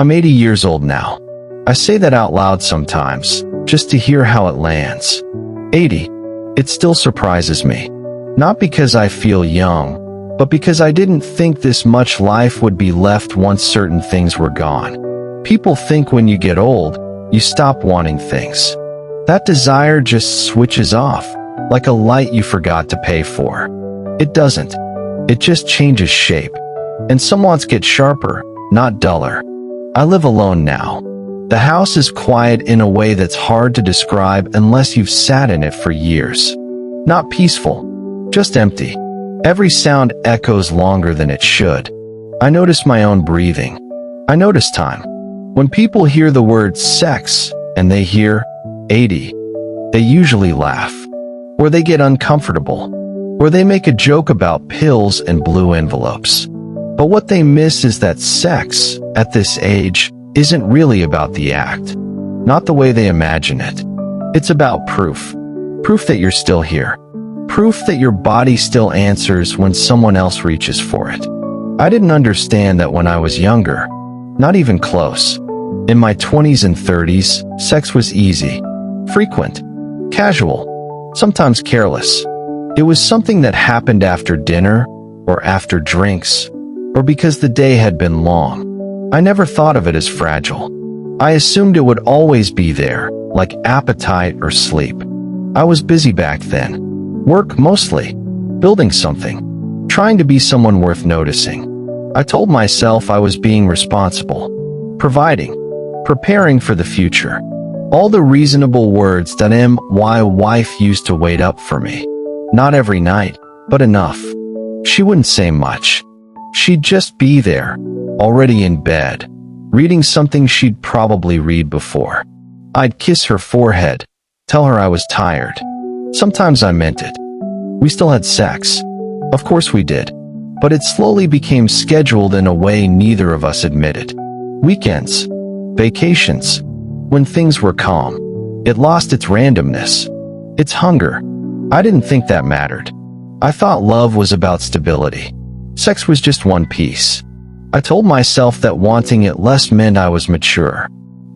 I'm 80 years old now. I say that out loud sometimes, just to hear how it lands. 80. It still surprises me. Not because I feel young, but because I didn't think this much life would be left once certain things were gone. People think when you get old, you stop wanting things. That desire just switches off, like a light you forgot to pay for. It doesn't. It just changes shape. And some wants get sharper, not duller. I live alone now. The house is quiet in a way that's hard to describe unless you've sat in it for years. Not peaceful, just empty. Every sound echoes longer than it should. I notice my own breathing. I notice time. When people hear the word sex and they hear 80, they usually laugh, or they get uncomfortable, or they make a joke about pills and blue envelopes. But what they miss is that sex, at this age, isn't really about the act, not the way they imagine it. It's about proof. Proof that you're still here. Proof that your body still answers when someone else reaches for it. I didn't understand that when I was younger. Not even close. In my 20s and 30s, sex was easy, frequent, casual, sometimes careless. It was something that happened after dinner, or after drinks, or because the day had been long. I never thought of it as fragile. I assumed it would always be there, like appetite or sleep. I was busy back then. Work mostly. Building something. Trying to be someone worth noticing. I told myself I was being responsible. Providing. Preparing for the future. All the reasonable words that my wife used to wait up for me. Not every night, but enough. She wouldn't say much. She'd just be there, already in bed, reading something she'd probably read before. I'd kiss her forehead, tell her I was tired. Sometimes I meant it. We still had sex. Of course we did. But it slowly became scheduled in a way neither of us admitted. Weekends. Vacations. When things were calm. It lost its randomness. Its hunger. I didn't think that mattered. I thought love was about stability. Sex was just one piece. I told myself that wanting it less meant I was mature.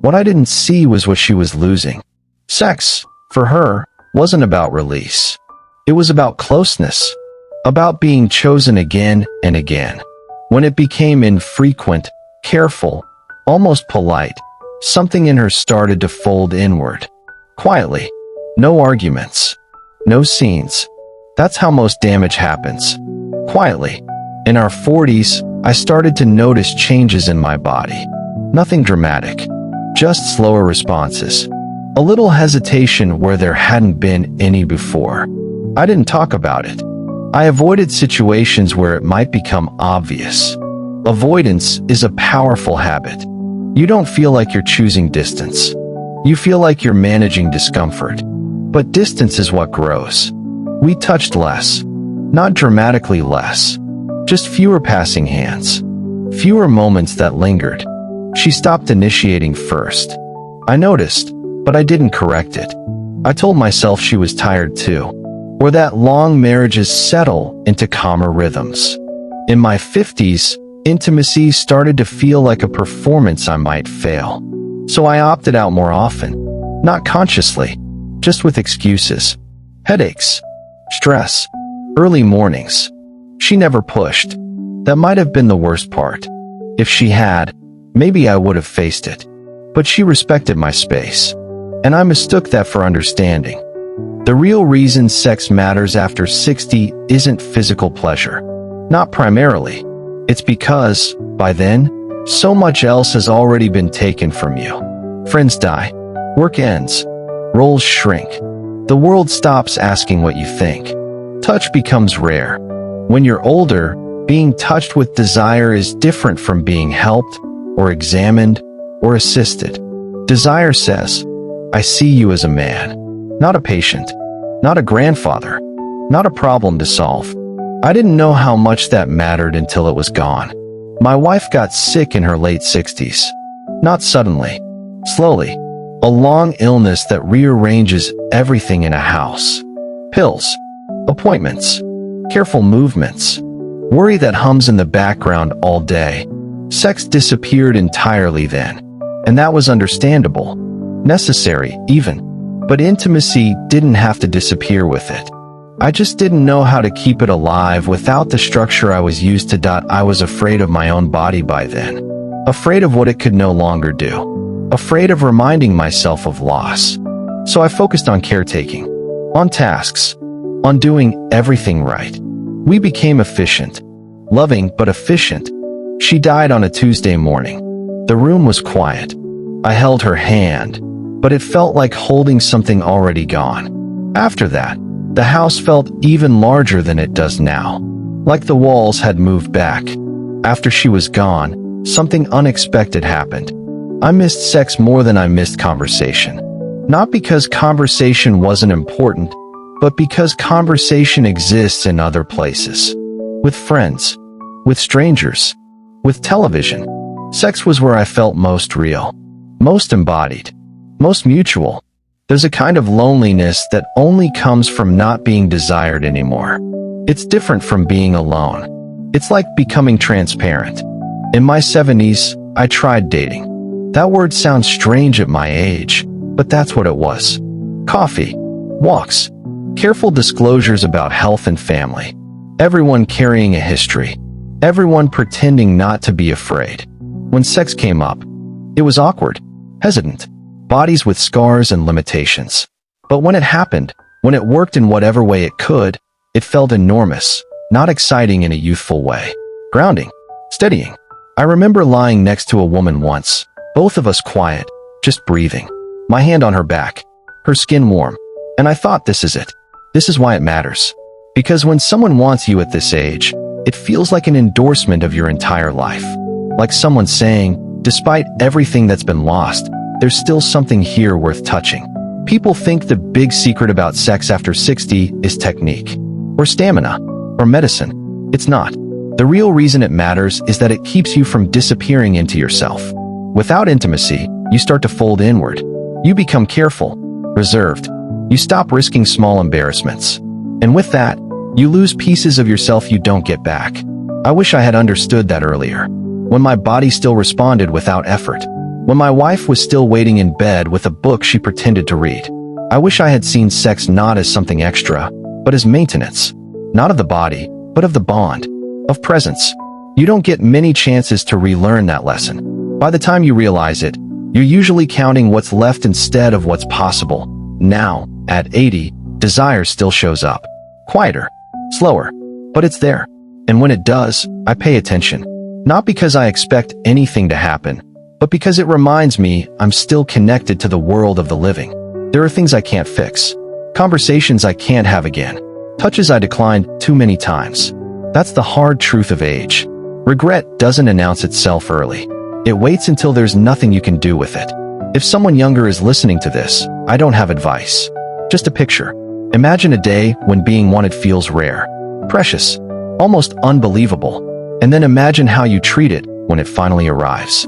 What I didn't see was what she was losing. Sex, for her, wasn't about release. It was about closeness. About being chosen again and again. When it became infrequent, careful, almost polite, something in her started to fold inward. Quietly. No arguments. No scenes. That's how most damage happens. Quietly. In our 40s, I started to notice changes in my body. Nothing dramatic. Just slower responses. A little hesitation where there hadn't been any before. I didn't talk about it. I avoided situations where it might become obvious. Avoidance is a powerful habit. You don't feel like you're choosing distance. You feel like you're managing discomfort. But distance is what grows. We touched less. Not dramatically less. Just fewer passing hands. Fewer moments that lingered. She stopped initiating first. I noticed, but I didn't correct it. I told myself she was tired too. Or that long marriages settle into calmer rhythms. In my 50s, intimacy started to feel like a performance I might fail. So I opted out more often. Not consciously, just with excuses. Headaches. Stress. Early mornings. She never pushed. That might have been the worst part. If she had, maybe I would have faced it. But she respected my space. And I mistook that for understanding. The real reason sex matters after 60 isn't physical pleasure. Not primarily. It's because, by then, so much else has already been taken from you. Friends die. Work ends. Roles shrink. The world stops asking what you think. Touch becomes rare. When you're older, being touched with desire is different from being helped, or examined, or assisted. Desire says, I see you as a man. Not a patient. Not a grandfather. Not a problem to solve. I didn't know how much that mattered until it was gone. My wife got sick in her late 60s. Not suddenly. Slowly. A long illness that rearranges everything in a house. Pills. Appointments. Careful movements. Worry that hums in the background all day. Sex disappeared entirely then. And that was understandable. Necessary, even. But intimacy didn't have to disappear with it. I just didn't know how to keep it alive without the structure I was used to. I was afraid of my own body by then. Afraid of what it could no longer do. Afraid of reminding myself of loss. So I focused on caretaking. On tasks. On doing everything right. We became efficient. Loving but efficient. She died on a Tuesday morning. The room was quiet. I held her hand, but it felt like holding something already gone. After that, the house felt even larger than it does now. Like the walls had moved back. After she was gone, something unexpected happened. I missed sex more than I missed conversation. Not because conversation wasn't important, but because conversation exists in other places. With friends. With strangers. With television. Sex was where I felt most real. Most embodied. Most mutual. There's a kind of loneliness that only comes from not being desired anymore. It's different from being alone. It's like becoming transparent. In my 70s, I tried dating. That word sounds strange at my age, but that's what it was. Coffee. Walks. Careful disclosures about health and family. Everyone carrying a history. Everyone pretending not to be afraid. When sex came up, it was awkward, hesitant, bodies with scars and limitations. But when it happened, when it worked in whatever way it could, it felt enormous, not exciting in a youthful way. Grounding, steadying. I remember lying next to a woman once, both of us quiet, just breathing. My hand on her back, her skin warm. And I thought, this is it. This is why it matters. Because when someone wants you at this age, it feels like an endorsement of your entire life. Like someone saying, despite everything that's been lost, there's still something here worth touching. People think the big secret about sex after 60 is technique, or stamina, or medicine. It's not. The real reason it matters is that it keeps you from disappearing into yourself. Without intimacy, you start to fold inward. You become careful, reserved. You stop risking small embarrassments. And with that, you lose pieces of yourself you don't get back. I wish I had understood that earlier. When my body still responded without effort. When my wife was still waiting in bed with a book she pretended to read. I wish I had seen sex not as something extra, but as maintenance. Not of the body, but of the bond. Of presence. You don't get many chances to relearn that lesson. By the time you realize it, you're usually counting what's left instead of what's possible. Now, at 80, desire still shows up. Quieter. Slower. But it's there. And when it does, I pay attention. Not because I expect anything to happen, but because it reminds me I'm still connected to the world of the living. There are things I can't fix. Conversations I can't have again. Touches I declined too many times. That's the hard truth of age. Regret doesn't announce itself early. It waits until there's nothing you can do with it. If someone younger is listening to this, I don't have advice. Just a picture. Imagine a day when being wanted feels rare, precious, almost unbelievable. And then imagine how you treat it when it finally arrives.